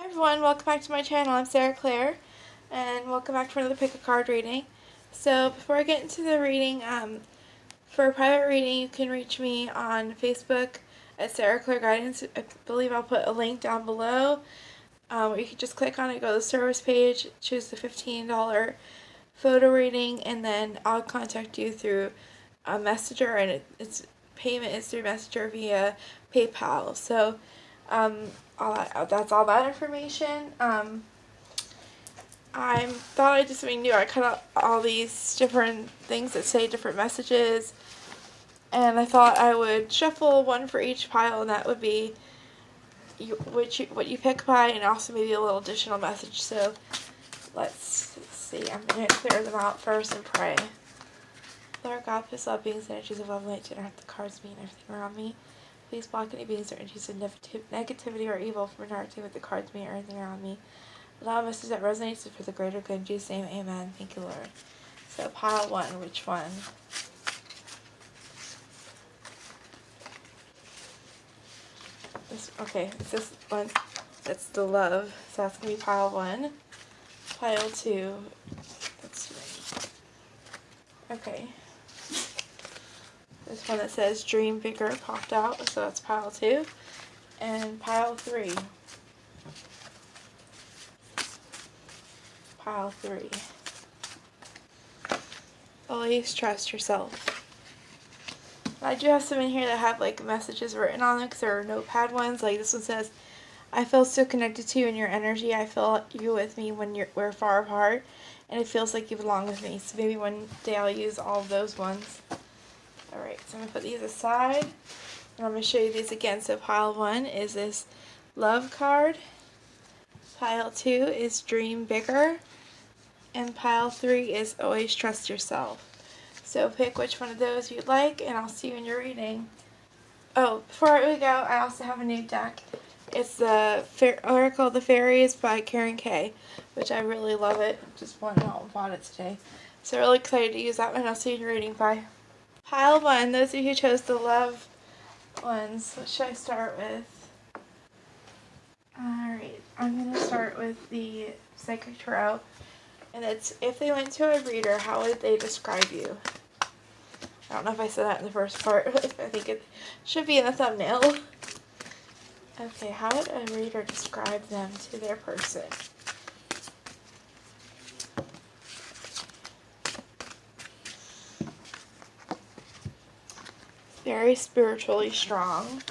Everyone, welcome back to my channel. I'm Sarah Claire, and welcome back to another pick a card reading. So before I get into the reading, for a private reading, you can reach me on Facebook at Sarah Claire Guidance. I believe I'll put a link down below. Where you can just click on it, go to the service page, choose the $15 photo reading, and then I'll contact you through a messenger, and its payment is through messenger via PayPal. So that's all that information. I thought I'd do something new. I cut out all these different things that say different messages, and I thought I would shuffle one for each pile, and that would be what you pick by, and also maybe a little additional message. So let's see. I'm going to clear them out first and pray. Lord God, please love beings, energies of love and light to interact with the cards, me, and everything around me. Please block any beings or energies of negativity or evil from interacting with the cards, me, or anything around me. Allow a message that resonates for the greater good. In Jesus' name, amen. Thank you, Lord. So pile one, which one? Okay, it's this one. That's the love. So that's going to be pile one. Pile two. That's three. Okay. This one that says Dream Bigger popped out, so that's pile two. And pile three. Pile three. Always trust yourself. I do have some in here that have like messages written on them because there are notepad ones. Like this one says, I feel so connected to you and your energy. I feel you with me when we're far apart, and it feels like you belong with me. So maybe one day I'll use all of those ones. Alright, so I'm going to put these aside, and I'm going to show you these again. So pile one is this love card. Pile two is Dream Bigger. And pile three is Always Trust Yourself. So pick which one of those you'd like, and I'll see you in your reading. Oh, before we go, I also have a new deck. It's the Oracle of the Fairies by Karen Kay, which I really love it. Just went out and bought it today. So really excited to use that one. I'll see you in your reading. Bye. Pile one, those of you who chose the love ones. What should I start with? Alright, I'm going to start with the Psychic Tarot. And it's, if they went to a reader, how would they describe you? I don't know if I said that in the first part. I think it should be in the thumbnail. Okay, how would a reader describe them to their person? Very spiritually strong.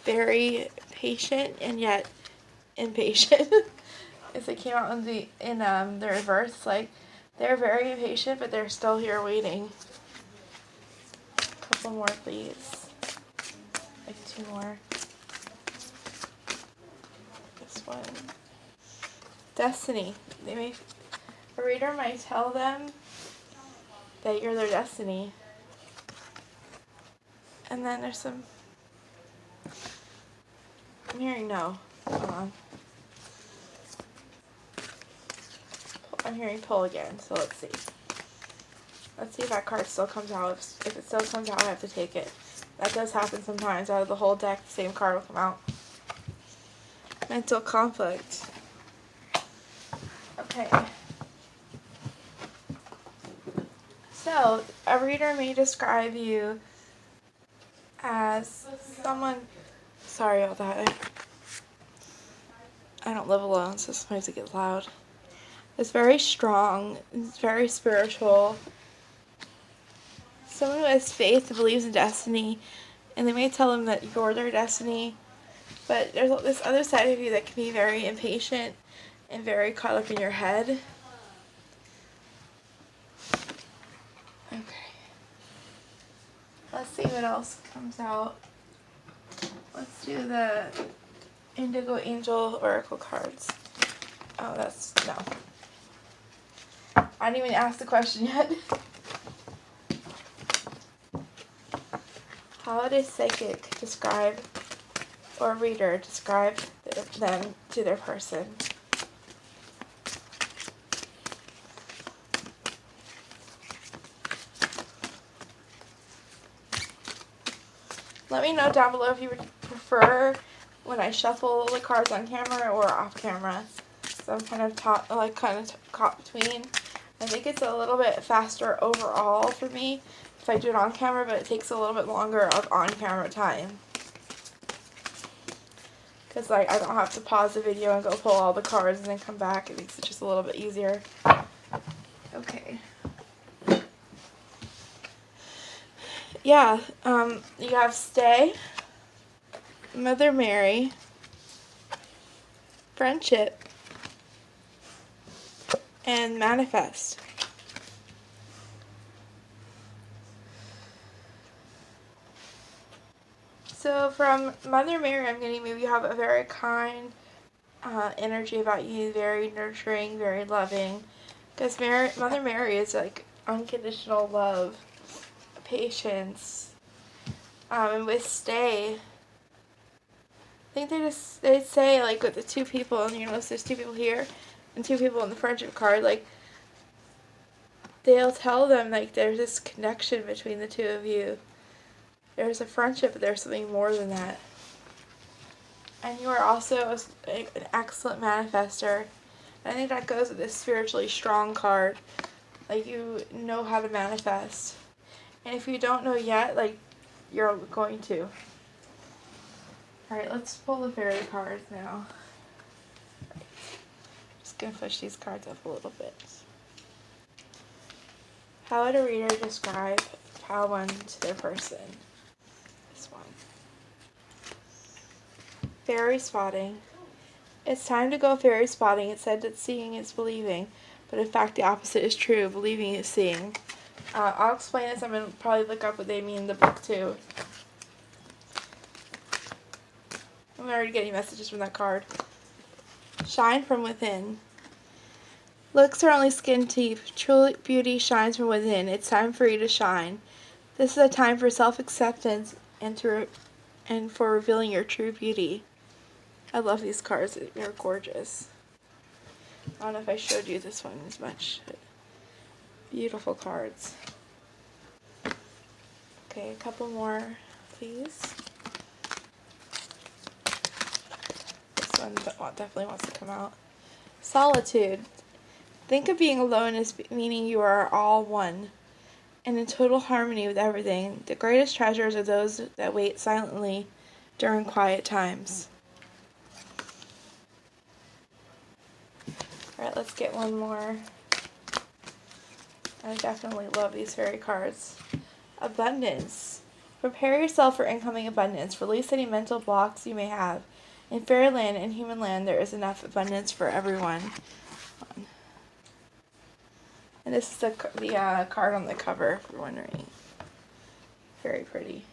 Very patient and yet impatient. As it came out in the reverse, like they're very impatient, but they're still here waiting. A couple more, please. Like two more. This one. Destiny. A reader might tell them that you're their destiny. And then there's some. I'm hearing no. Hold on. I'm hearing pull again, so let's see. Let's see if that card still comes out. If it still comes out, I have to take it. That does happen sometimes. Out of the whole deck, the same card will come out. Mental conflict. Okay. So, a reader may describe you as someone... Sorry about that. I don't live alone, so sometimes it gets loud. It's very strong. It's very spiritual. Someone who has faith and believes in destiny, and they may tell them that you're their destiny, but there's this other side of you that can be very impatient and very caught up in your head. Okay. Let's see what else comes out. Let's do the Indigo Angel Oracle cards. Oh, that's... no. I didn't even ask the question yet. How would a psychic describe, or a reader describe them to their person? Let me know down below if you would prefer when I shuffle the cards on camera or off camera. So I'm kind of caught between. I think it's a little bit faster overall for me if I do it on camera, but it takes a little bit longer of on camera time. Because like I don't have to pause the video and go pull all the cards and then come back. It makes it just a little bit easier. Okay. Yeah, you have Stay, Mother Mary, Friendship, and Manifest. So from Mother Mary, I'm getting maybe you have a very kind energy about you, very nurturing, very loving. Because Mother Mary is like unconditional love, patience. And with Stay, I think they say like with the two people, and you notice there's two people here and two people in the friendship card, like they'll tell them like there's this connection between the two of you. There's a friendship, but there's something more than that. And you are also an excellent manifester. I think that goes with this spiritually strong card. Like you know how to manifest. And if you don't know yet, like you're going to. Alright, let's pull the fairy cards now. Just gonna push these cards up a little bit. How would a reader describe pile 1 to their person? This one. Fairy spotting. It's time to go fairy spotting. It's said that seeing is believing, but in fact the opposite is true. Believing is seeing. I'll explain this. I'm going to probably look up what they mean in the book too. I'm already getting messages from that card. Shine from within. Looks are only skin deep. True beauty shines from within. It's time for you to shine. This is a time for self-acceptance and for revealing your true beauty. I love these cards. They're gorgeous. I don't know if I showed you this one as much. Beautiful cards. Okay, a couple more, please. This one definitely wants to come out. Solitude. Think of being alone as meaning you are all one and in total harmony with everything. The greatest treasures are those that wait silently during quiet times. Alright, let's get one more. I definitely love these fairy cards. Abundance. Prepare yourself for incoming abundance. Release any mental blocks you may have. In fairyland and human land, there is enough abundance for everyone. And this is the card on the cover, if you're wondering. Very pretty.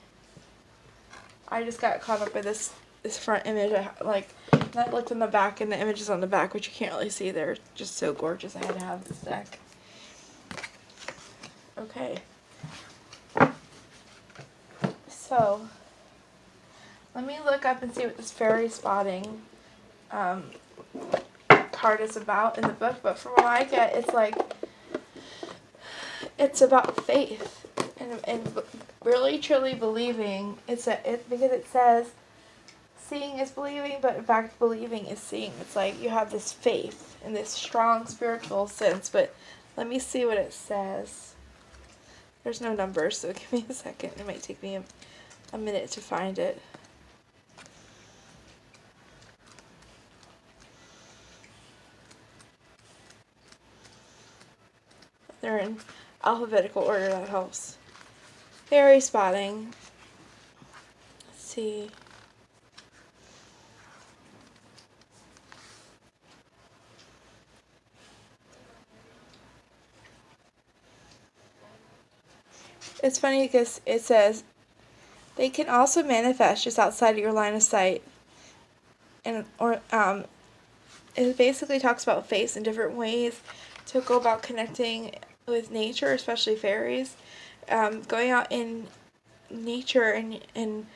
I just got caught up by this front image. I looked in the back, and the images on the back, which you can't really see, they're just so gorgeous. I had to have this deck. Okay. So, let me look up and see what this fairy spotting card is about in the book. But from what I get, it's like it's about faith and really truly believing. Because it says seeing is believing, but in fact believing is seeing. It's like you have this faith and this strong spiritual sense. But let me see what it says. There's no numbers, so give me a second. It might take me a minute to find it. They're in alphabetical order, that helps. Fairy spotting. Let's see. It's funny because it says they can also manifest just outside of your line of sight, and it basically talks about faith in different ways to go about connecting with nature, especially fairies. Going out in nature and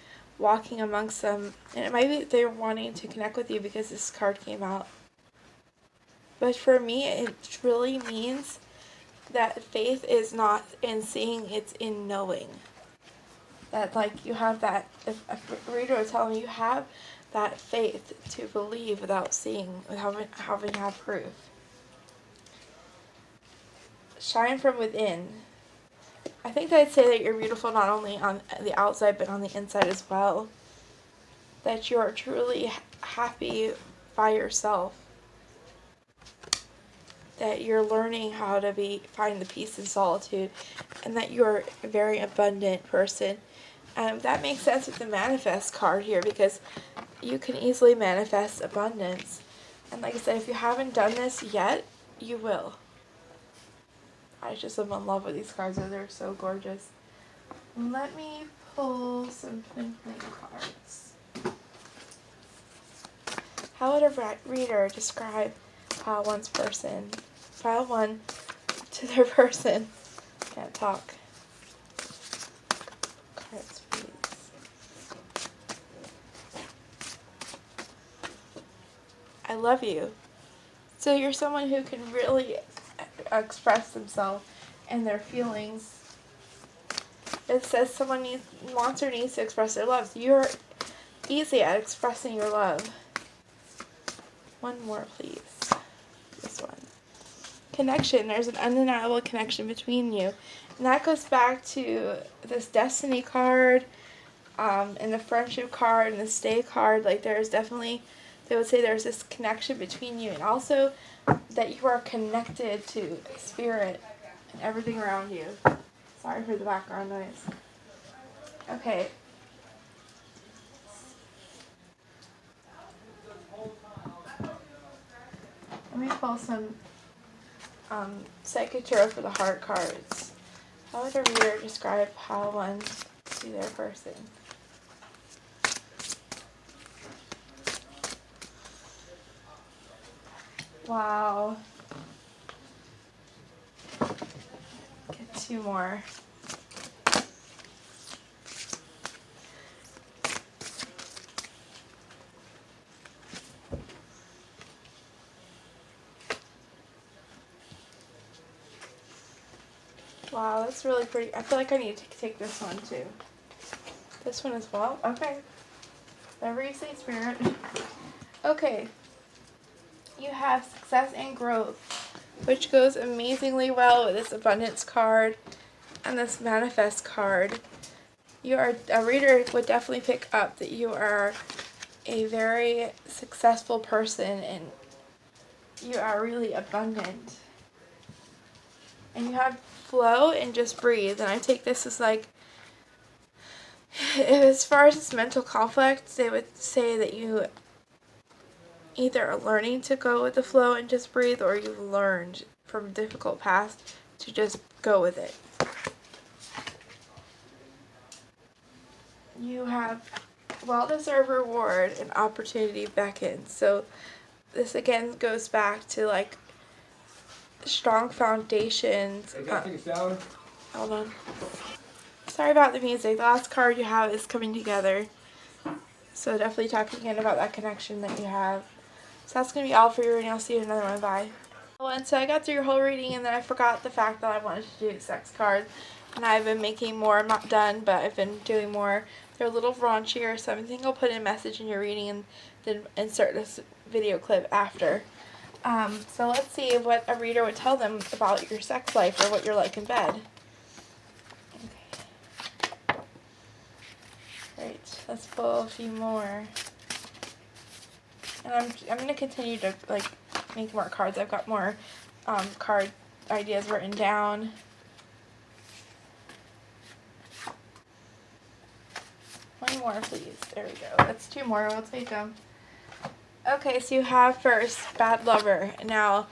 walking amongst them, and it might be they're wanting to connect with you because this card came out. But for me, it really means that faith is not in seeing, it's in knowing. That like you have that, if a reader would tell me you have that faith to believe without seeing, without having to have proof. Shine from within. I think that I'd say that you're beautiful not only on the outside but on the inside as well. That you are truly happy by yourself. That you're learning how to find the peace in solitude, and that you're a very abundant person. That makes sense with the manifest card here, because you can easily manifest abundance. And like I said, if you haven't done this yet, you will. I just am in love with these cards. They're so gorgeous. Let me pull some twin flame cards. How would a reader describe one's person? File 1 to their person. Can't talk. Cards, please. I love you. So you're someone who can really express themselves and their feelings. It says someone wants or needs to express their love. You're easy at expressing your love. One more, please. This one. Connection. There's an undeniable connection between you. And that goes back to this destiny card, and the friendship card, and the stay card. Like, there's definitely, they would say there's this connection between you. And also that you are connected to spirit and everything around you. Sorry for the background noise. Okay. Let me pull some Psychic Tarot for the heart cards. How would a reader describe how one to their person? Wow. Get 2 more. Wow, that's really pretty. I feel like I need to take this one too. This one as well? Okay. Whatever you say, Spirit. Okay. You have success and growth, which goes amazingly well with this abundance card and this manifest card. A reader would definitely pick up that you are a very successful person and you are really abundant. And you have flow and just breathe. And I take this as like, as far as this mental conflict, they would say that you either are learning to go with the flow and just breathe, or you've learned from a difficult past to just go with it. You have well-deserved reward and opportunity beckons. So this again goes back to like strong foundations. Hold on. Sorry about the music. The last card you have is coming together. So definitely talk again about that connection that you have. So that's going to be all for your reading. I'll see you in another one. Bye. And so I got through your whole reading, and then I forgot the fact that I wanted to do sex cards. And I've been making more. I'm not done, but I've been doing more. They're a little raunchier, so I think I'll put in a message in your reading and then insert this video clip after. So let's see what a reader would tell them about your sex life or what you're like in bed. Okay. Great. Let's pull a few more. And I'm going to continue to like make more cards. I've got more card ideas written down. One more, please. There we go. That's 2 more. We'll take them. Okay, so you have first, bad lover. Now,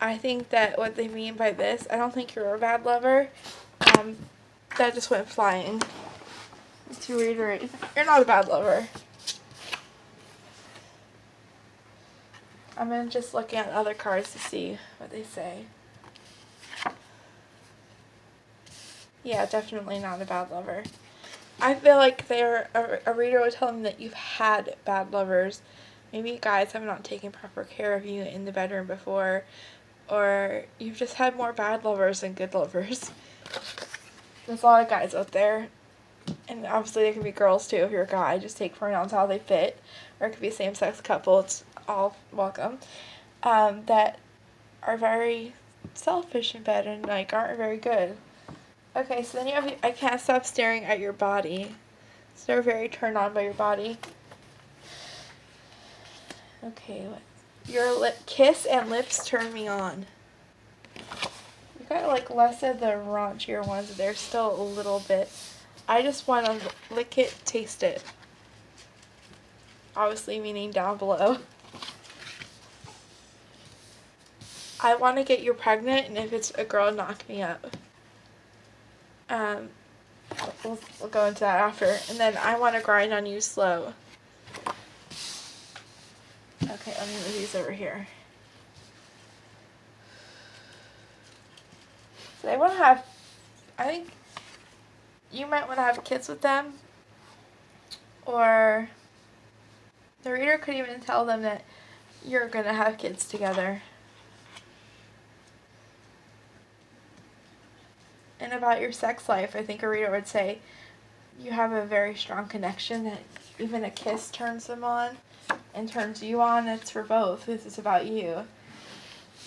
I think that what they mean by this, I don't think you're a bad lover. That just went flying. To reiterate, you're not a bad lover. I'm going to just looking at other cards to see what they say. Yeah, definitely not a bad lover. I feel like a reader would tell them that you've had bad lovers. Maybe guys have not taken proper care of you in the bedroom before, or you've just had more bad lovers than good lovers. There's a lot of guys out there. And obviously they can be girls too if you're a guy. Just take pronouns how they fit. Or it could be a same-sex couple. It's all welcome. That are very selfish in bed and like aren't very good. Okay, so then you have I can't stop staring at your body. So they're very turned on by your body. Okay, your kiss and lips turn me on. You got like less of the raunchier ones. They're still a little bit. I just want to lick it, taste it. Obviously meaning down below. I want to get you pregnant, and if it's a girl, knock me up. We'll go into that after. And then I want to grind on you slow. Okay, let me move these over here. So they want to have, I think you might want to have kids with them, or the reader could even tell them that you're going to have kids together. And about your sex life, I think a reader would say you have a very strong connection, that even a kiss turns them on and turns you on. It's for both. This is about you.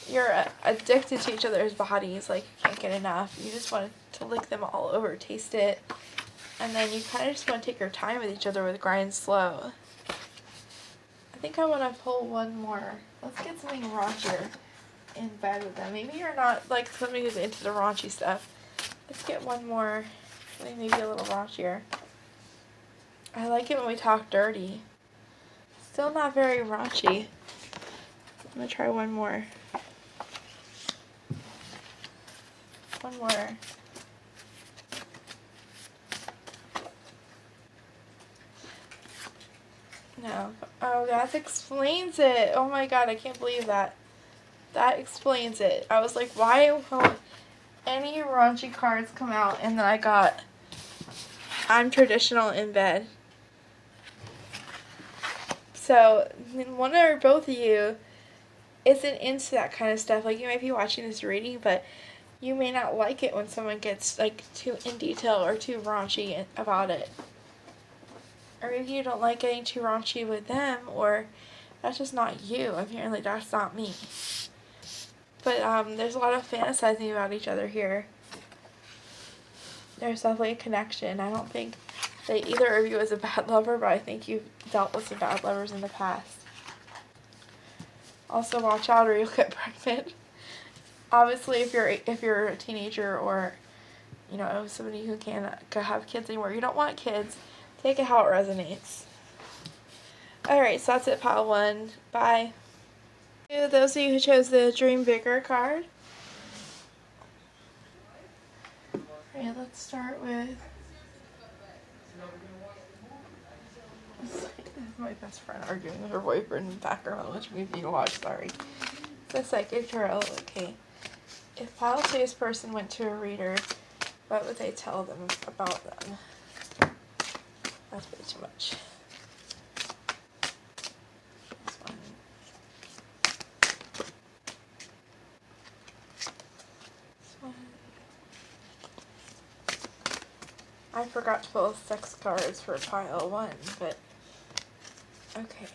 You're addicted to each other's bodies, like you can't get enough. You just want to lick them all over, taste it, and then you kind of just want to take your time with each other with grind slow. I think I want to pull one more. Let's get something raunchier in bed with them. Maybe you're not like somebody who's into the raunchy stuff. Let's get one more, maybe a little raunchier. I like it when we talk dirty. Still not very raunchy. I'm going to try one more. One more. No. Oh, that explains it. Oh my god, I can't believe that. That explains it. I was like, why won't any raunchy cards come out? And then I got, I'm traditional in bed. So, one or both of you isn't into that kind of stuff. Like, you might be watching this reading, but you may not like it when someone gets, like, too in detail or too raunchy about it. Or maybe you don't like getting too raunchy with them, or that's just not you. Apparently, that's not me. But, there's a lot of fantasizing about each other here. There's definitely a connection. I don't think that either of you is a bad lover, but I think you've dealt with some bad lovers in the past. Also, watch out or you'll get pregnant. Obviously, if you're a teenager or, you know, somebody who can't have kids anymore, you don't want kids, take it how it resonates. Alright, so that's it, pile 1. Bye. To those of you who chose the Dream Bigger card. Alright, let's start with... my best friend arguing with her boyfriend in the background, which movie to watch, sorry. The Psychic Tarot, okay. If pile 2's person went to a reader, what would they tell them about them? That's way too much. This one. This one. I forgot to pull sex cards for pile 1, but okay,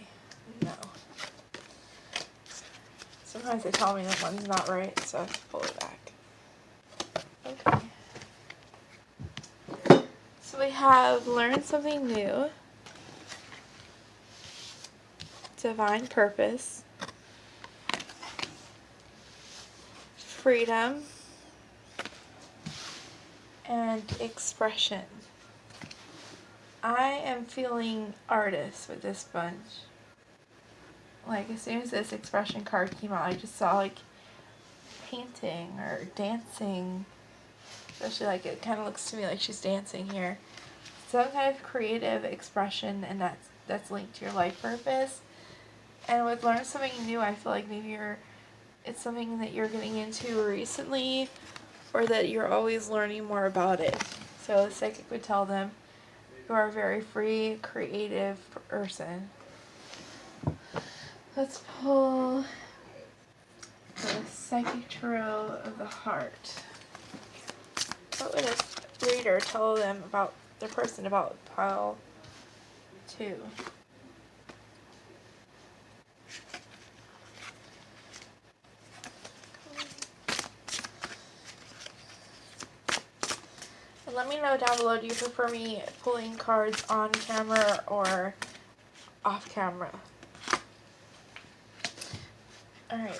no. Sometimes they tell me that one's not right, so I have to pull it back. Okay. So we have learned something new, divine purpose, freedom, and expression. I am feeling artist with this bunch. Like, as soon as this expression card came out, I just saw, like, painting or dancing. Especially, like, it kind of looks to me like she's dancing here. Some kind of creative expression, and that's linked to your life purpose. And with learn something new, I feel like maybe it's something that you're getting into recently, or that you're always learning more about it. So the psychic would tell them you are a very free, creative person. Let's pull the Psychic Tarot of the Heart. What would a reader tell them about the person about pile 2. And let me know down below, do you prefer me pulling cards on camera or off camera? Alright.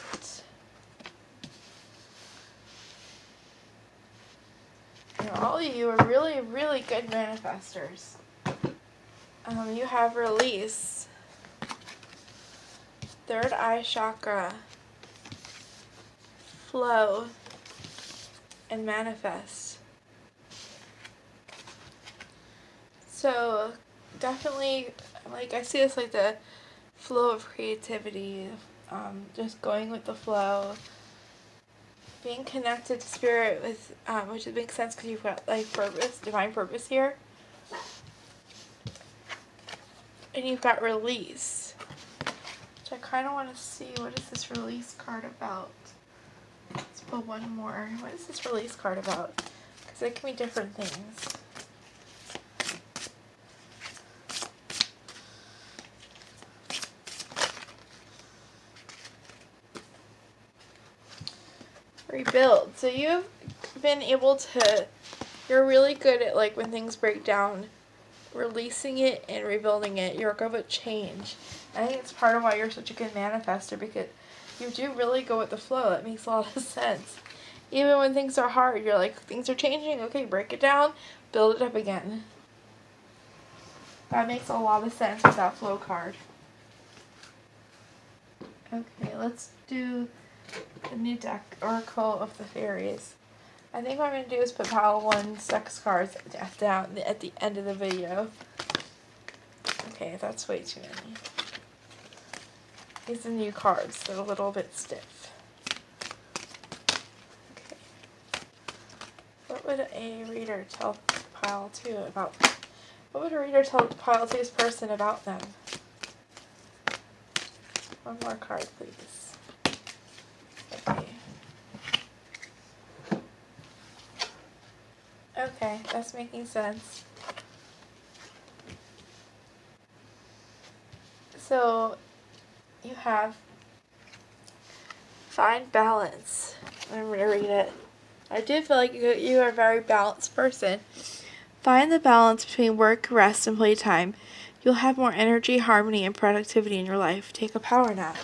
All of you are really, really good manifestors. You have release, third eye chakra, flow, and manifest. So definitely, like, I see this like the flow of creativity, just going with the flow, being connected to spirit with, which makes sense because you've got like purpose, divine purpose here. And you've got release, which I kind of want to see. What is this release card about? Let's pull one more. What is this release card about? Because it can be different things. Rebuild. So you've been able to, you're really good at, like, when things break down, releasing it and rebuilding it. You're good with change. I think it's part of why you're such a good manifester, because you do really go with the flow. That makes a lot of sense. Even when things are hard, you're like, things are changing, okay, break it down, build it up again. That makes a lot of sense with that flow card. Okay, let's do the new deck, Oracle of the Fairies. I think what I'm going to do is put pile 1 sex cards down at the end of the video. Okay, that's way too many. These are new cards. They're a little bit stiff. Okay. What would a reader tell pile 2 about? What would a reader tell pile 2's person about them? One more card, please. Okay. Okay, that's making sense. So, you have find balance. I'm going to read it. I do feel like you are a very balanced person. Find the balance between work, rest, and playtime. You'll have more energy, harmony, and productivity in your life. Take a power nap.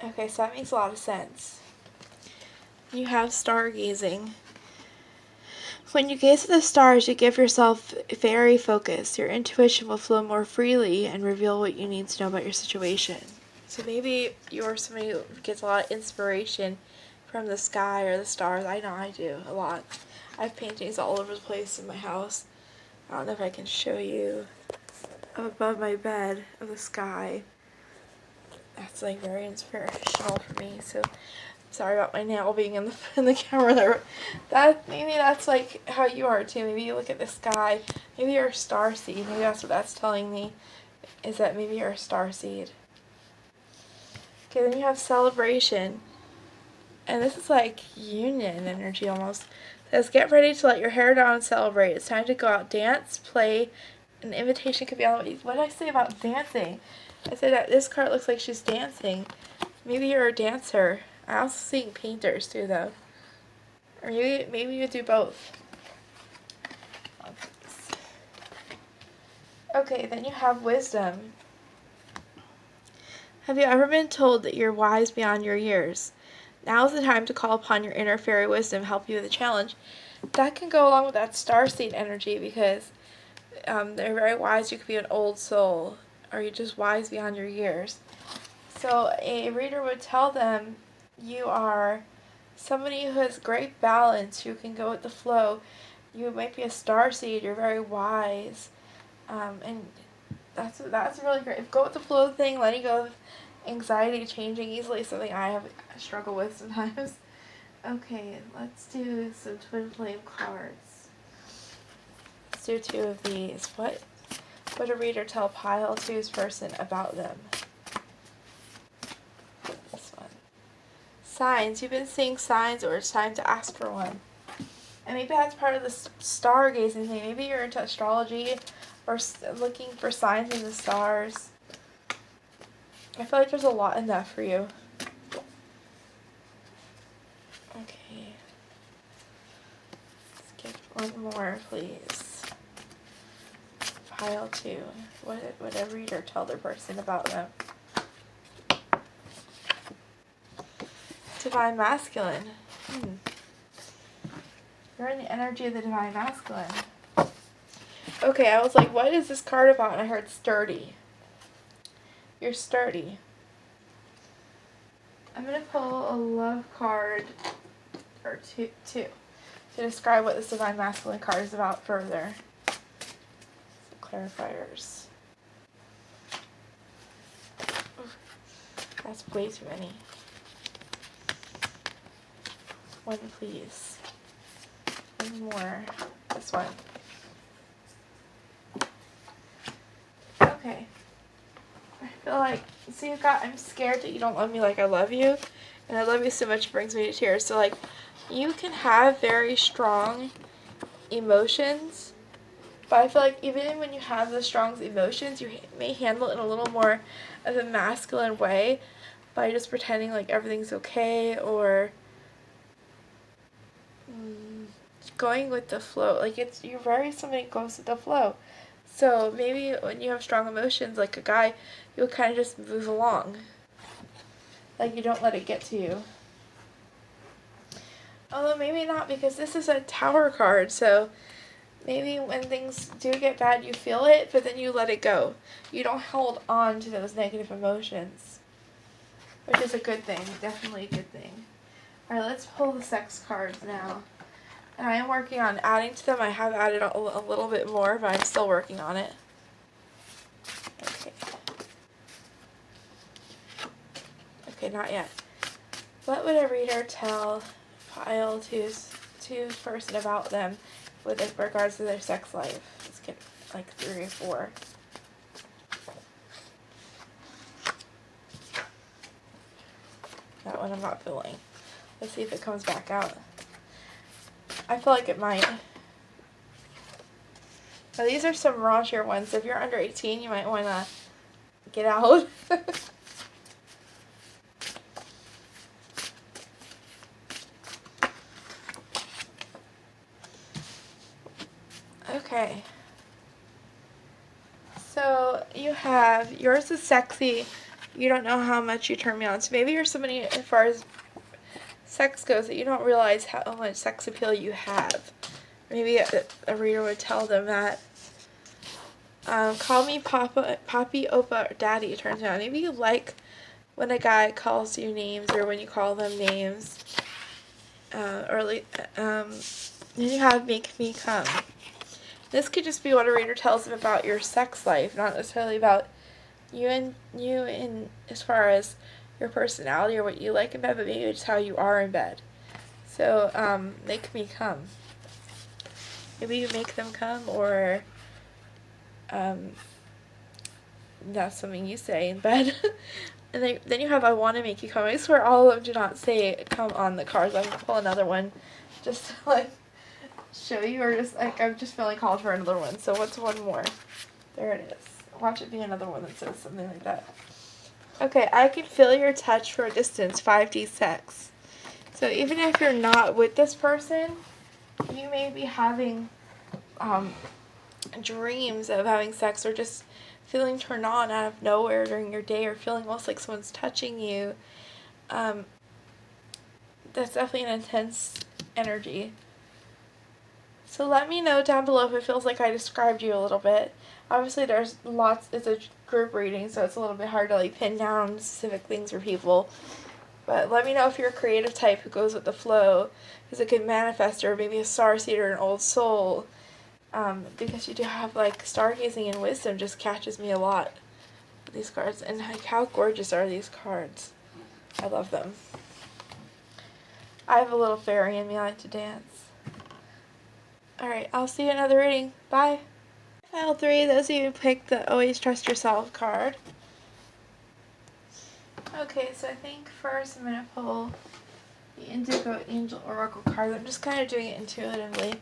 Okay, so that makes a lot of sense. You have stargazing. When you gaze at the stars, you give yourself very focused. Your intuition will flow more freely and reveal what you need to know about your situation. So maybe you're somebody who gets a lot of inspiration from the sky or the stars. I know I do a lot. I have paintings all over the place in my house. I don't know if I can show you above my bed of the sky. That's like very inspirational for me. So sorry about my nail being in the camera there. Maybe that's like how you are too. Maybe you look at the sky. Maybe you're a star seed. Maybe that's what that's telling me, is that maybe you're a star seed. Okay, then you have celebration. And this is like union energy almost. It says, get ready to let your hair down and celebrate. It's time to go out, dance, play. An invitation could be on the way. What did I say about dancing? I said that this card looks like she's dancing. Maybe you're a dancer. I also seeing painters too, though. Or maybe you do both. Okay, then you have wisdom. Have you ever been told that you're wise beyond your years? Now is the time to call upon your inner fairy wisdom to help you with the challenge. That can go along with that starseed energy, because they're very wise. You could be an old soul, or you're just wise beyond your years. So a reader would tell them, you are somebody who has great balance, who can go with the flow. You might be a starseed, you're very wise. And that's really great. Go with the flow thing, letting go of anxiety, changing easily, something I struggle with sometimes. Okay, let's do some twin flame cards. Let's do 2 of these. What would a reader tell pile 2's person about them? This one. Signs. You've been seeing signs, or it's time to ask for one. And maybe that's part of the stargazing thing. Maybe you're into astrology or looking for signs in the stars. I feel like there's a lot in that for you. Okay. Let's get one more, please. Pile 2. What would a reader tell their person about them? Divine Masculine. You're in the energy of the Divine Masculine. Okay, I was like, what is this card about? And I heard sturdy. You're sturdy. I'm going to pull a love card, or two, to describe what this Divine Masculine card is about further. Some clarifiers. Oof, that's way too many. One, please. One more. This one. Okay. I feel like, see, I'm scared that you don't love me like I love you. And I love you so much it brings me to tears. So, like, you can have very strong emotions. But I feel like even when you have the strong emotions, you may handle it in a little more of a masculine way. By just pretending like everything's okay, or going with the flow. Like, you're very somebody who goes with the flow. So maybe when you have strong emotions, like a guy, you'll kind of just move along. Like, you don't let it get to you. Although maybe not, because this is a Tower card, so maybe when things do get bad, you feel it, but then you let it go. You don't hold on to those negative emotions, which is a good thing. Definitely a good thing. Alright, let's pull the sex cards now. And I am working on adding to them. I have added a little bit more, but I'm still working on it. Okay. Okay, not yet. What would a reader tell pile two's person about them with regards to their sex life? Let's get like 3 or 4. That one I'm not feeling. Let's see if it comes back out. I feel like it might. Now, these are some raunchier ones, so if you're under 18, you might want to get out. Okay. So, you have, yours is sexy. You don't know how much you turn me on. So maybe you're somebody, as far as sex goes, that you don't realize how much sex appeal you have. Maybe a reader would tell them that. Call me Papa, Papi, Opa, or Daddy turns me on. Maybe you like when a guy calls you names, or when you call them names. Then you have Make Me Come. This could just be what a reader tells them about your sex life, not necessarily about you in as far as your personality or what you like in bed, but maybe it's how you are in bed. So, make me come. Maybe you make them come, or that's something you say in bed. And then you have I want to make you come. I swear all of them do not say come on the cards. I'm going to pull another one just to, like, show you, or just, like, I'm just feeling called for another one. So what's one more? There it is. Watch it be another one that says something like that. Okay, I can feel your touch for a distance, 5D sex. So even if you're not with this person, you may be having dreams of having sex, or just feeling turned on out of nowhere during your day, or feeling almost like someone's touching you. That's definitely an intense energy. So let me know down below if it feels like I described you a little bit. Obviously there's lots, it's a group reading, so it's a little bit hard to like pin down specific things for people. But let me know if you're a creative type who goes with the flow, because it could manifest, or maybe a starseed or an old soul. Because you do have, like, stargazing and wisdom just catches me a lot with these cards. And, like, how gorgeous are these cards? I love them. I have a little fairy in me. I like to dance. Alright, I'll see you in another reading. Bye. Pile 3, those of you who picked the Always Trust Yourself card. Okay, so I think first I'm going to pull the Indigo Angel Oracle card. I'm just kind of doing it intuitively.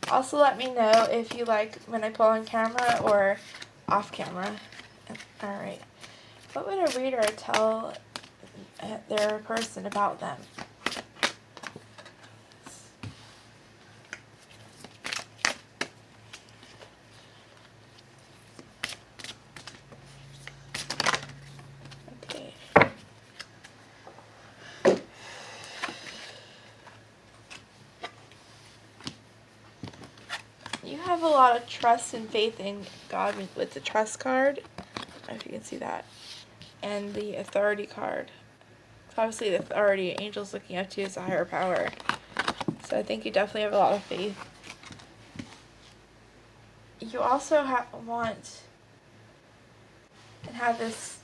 Also, let me know if you like when I pull on camera or off camera. Alright. What would a reader tell their person about them? Okay. You have a lot of trust and faith in God with the trust card. I don't know if you can see that. And the authority card. So obviously the authority, angels looking up to you as a higher power. So I think you definitely have a lot of faith. You also want and have this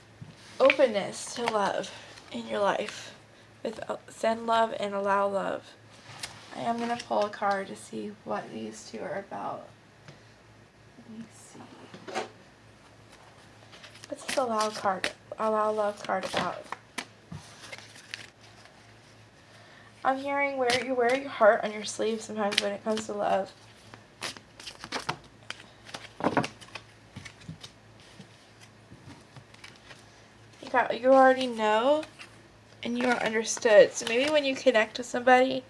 openness to love in your life. With send love and allow love. I am going to pull a card to see what these two are about. Let me see. What's this allow love card about? I'm hearing where you wear your heart on your sleeve sometimes when it comes to love. You already know and you are understood. So maybe when you connect with somebody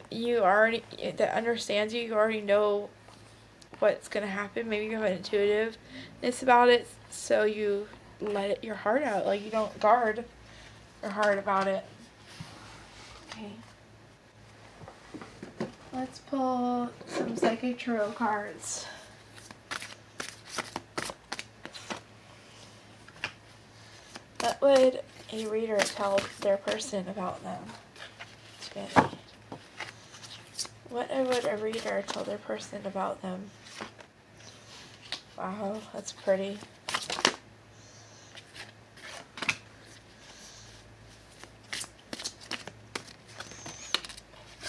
you already that understands you already know what's going to happen. Maybe you have an intuitiveness about it, so you let your heart out. Like, you don't guard your heart about it. Okay. Let's pull some Psychic Tarot cards. What would a reader tell their person about them? Okay. What would a reader tell their person about them? Wow, that's pretty.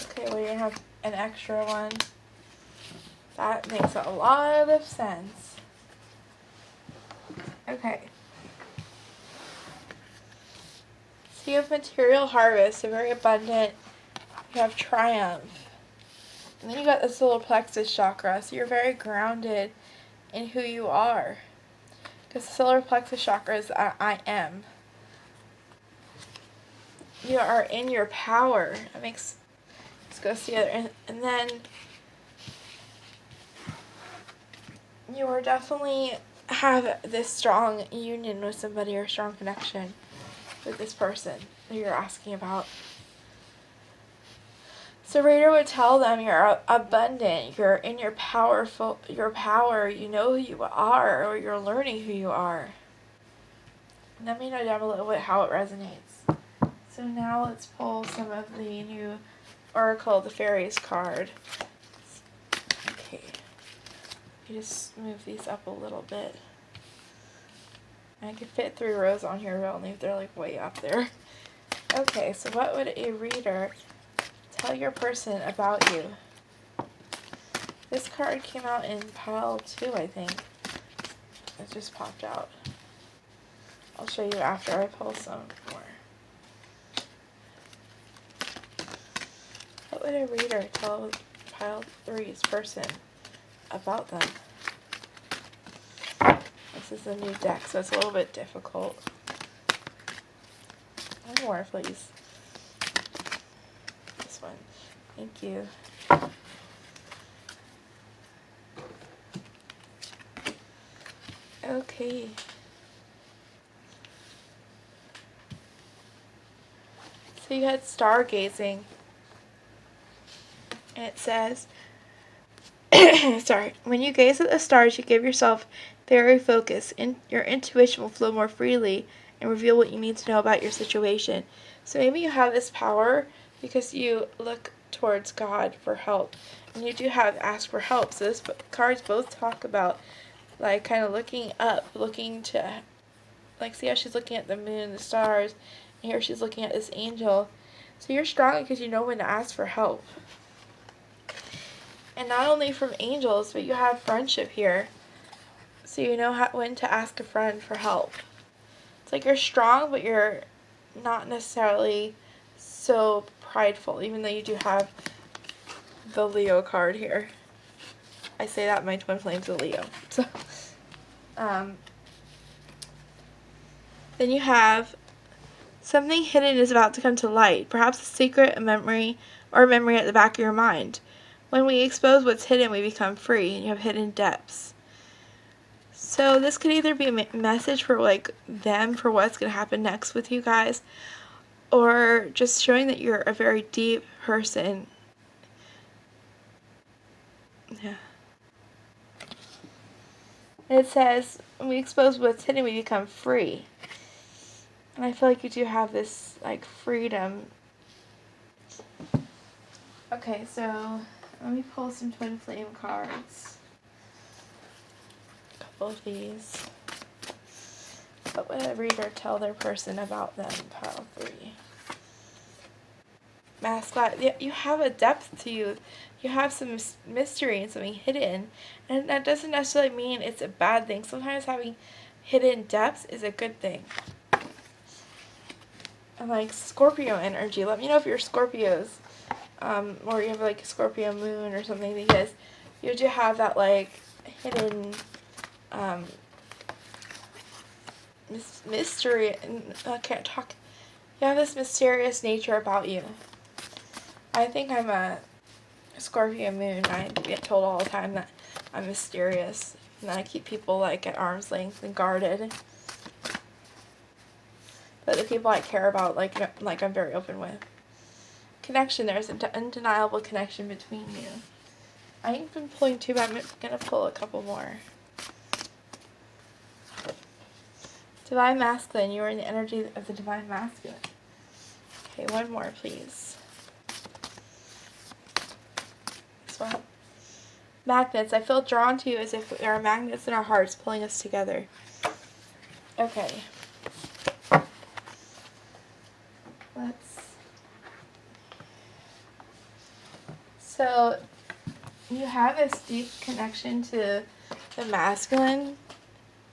Okay, we're gonna have an extra one. That makes a lot of sense. Okay. So you have material harvest, so very abundant. You have triumph. And then you got the solar plexus chakra, so you're very grounded in who you are. Because the solar plexus chakra is I am. You are in your power. Let's go together. And then you are definitely have this strong union with somebody or strong connection with this person that you're asking about. So reader would tell them you're abundant, you're in your power, you know who you are, or you're learning who you are. Let me know down below how it resonates. So now let's pull some of the new Oracle of the Fairies card. Okay. You just move these up a little bit. I could fit 3 rows on here, but only if they're like way up there. Okay, so what would a reader tell your person about you? This card came out in pile 2, I think. It just popped out. I'll show you after I pull some more. What would a reader tell pile 3's person about them? This is a new deck, so it's a little bit difficult. One more, please. This one. Thank you. Okay. So you had stargazing. And it says, sorry, when you gaze at the stars, you give yourself very focused. Your intuition will flow more freely and reveal what you need to know about your situation. So maybe you have this power because you look towards God for help. And you do have ask for help. So this cards both talk about like kind of looking up, looking to, like, see how she's looking at the moon and the stars, and here she's looking at this angel. So you're strong because you know when to ask for help. And not only from angels, but you have friendship here. So you know when to ask a friend for help. It's like you're strong, but you're not necessarily so prideful, even though you do have the Leo card here. I say that my twin flame's a Leo. So, then you have something hidden is about to come to light, perhaps a secret, a memory, or a memory at the back of your mind. When we expose what's hidden, we become free, and you have hidden depths. So this could either be a message for like them for what's going to happen next with you guys, or just showing that you're a very deep person. Yeah. It says, when we expose what's hidden, we become free. And I feel like you do have this, like, freedom. Okay, so let me pull some twin flame cards. A couple of these. What would a reader tell their person about them? Pile 3. Mascot. You have a depth to you. You have some mystery and something hidden. And that doesn't necessarily mean it's a bad thing. Sometimes having hidden depths is a good thing. And like Scorpio energy. Let me know if you're Scorpios. Or you have like a Scorpio moon or something, because you do have that like hidden mystery. And I can't talk. You have this mysterious nature about you. I think I'm a Scorpio moon. I get told all the time that I'm mysterious, and that I keep people like at arm's length and guarded. But the people I care about, like I'm very open with. Connection. There's an undeniable connection between you. I ain't been pulling 2, but I'm gonna pull a couple more. Divine Masculine. You are in the energy of the Divine Masculine. Okay, one more, please. This one. Magnets. I feel drawn to you as if there are magnets in our hearts pulling us together. Okay. So, you have this deep connection to the masculine.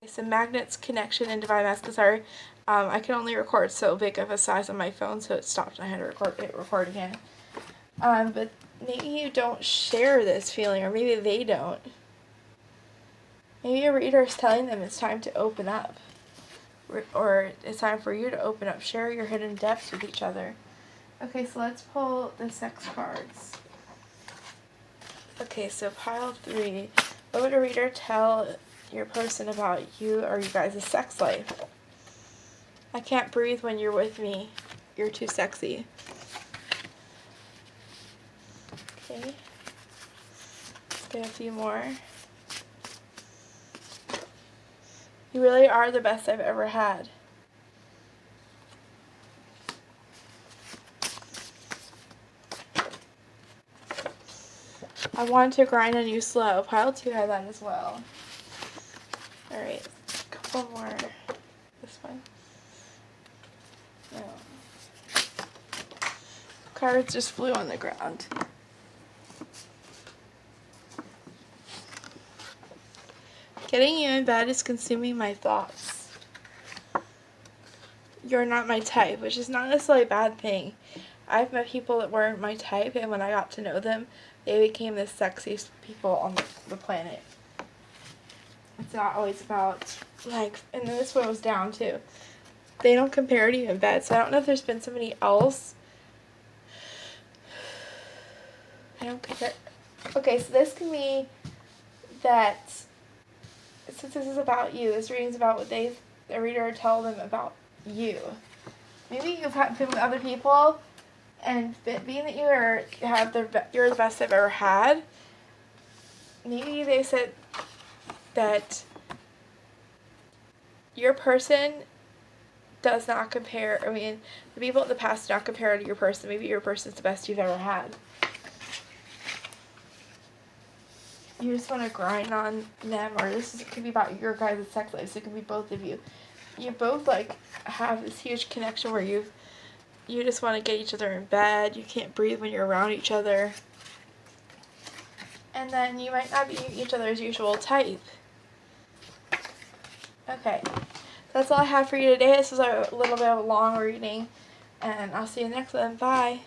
It's a magnet's connection and divine masculine. Sorry, I can only record so big of a size on my phone, so it stopped and I had to record again. But maybe you don't share this feeling, or maybe they don't. Maybe your reader is telling them it's time to open up. Or it's time for you to open up. Share your hidden depths with each other. Okay, so let's pull the sex cards. Okay, so pile 3. What would a reader tell your person about you or you guys' sex life? I can't breathe when you're with me. You're too sexy. Okay. Let's get a few more. You really are the best I've ever had. I want to grind on you slow. Pile 2 had that as well. Alright, a couple more. This one. No. Cards just flew on the ground. Getting you in bed is consuming my thoughts. You're not my type, which is not necessarily a bad thing. I've met people that weren't my type, and when I got to know them, they became the sexiest people on the planet. It's not always about, like, and then this one was down too. They don't compare to you in bed, so I don't know if there's been somebody else. I don't compare. Okay, so this can be that, since this is about you, this reading's about what the reader tell them about you. Maybe you've been with other people, and being that you're the best I've ever had, maybe they said that your person does not compare. I mean, the people in the past do not compare to your person. Maybe your person's the best you've ever had. You just want to grind on them, or could be about your guys' sex life. So it could be both of you. You both like have this huge connection where you just want to get each other in bed. You can't breathe when you're around each other. And then you might not be each other's usual type. Okay. That's all I have for you today. This was a little bit of a long reading. And I'll see you next one. Bye.